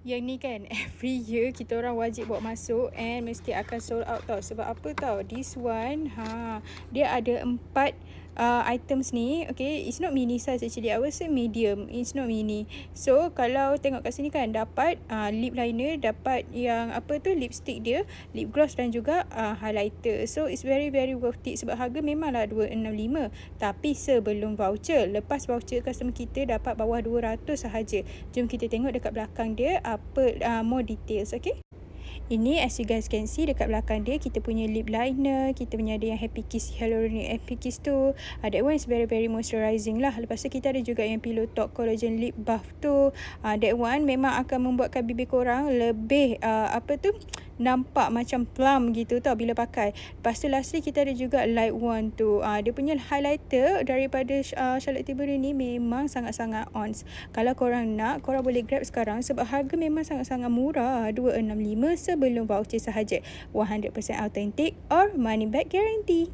Yang ni kan every year kita orang wajib bawa masuk and mesti akan sold out tau. Sebab apa tau? This one dia ada 4 items ni. Okay, it's not mini size actually. I would say medium. It's not mini. So kalau tengok kat sini kan dapat lip liner, dapat yang apa tu lipstick dia, lip gloss dan juga highlighter. So it's very very worth it sebab harga memanglah 265. Tapi sebelum voucher, lepas voucher customer kita dapat bawah 200 sahaja. Jom kita tengok dekat belakang dia apa more details, okay? Ini as you guys can see dekat belakang dia kita punya lip liner, kita punya ada yang Happy Kiss Hyaluronic Happy Kiss tu. That one is very very moisturizing lah. Lepas tu kita ada juga yang Pillow Talk Collagen Lip Buff tu. That one memang akan membuatkan bibir korang lebih nampak macam plum gitu tau bila pakai. Lepas tu lastly kita ada juga Light One tu. Dia punya highlighter daripada Charlotte Tilbury ni memang sangat-sangat ons. Kalau korang nak, korang boleh grab sekarang sebab harga memang sangat-sangat murah. 265 sebelum voucher sahaja. 100% authentic or money back guarantee.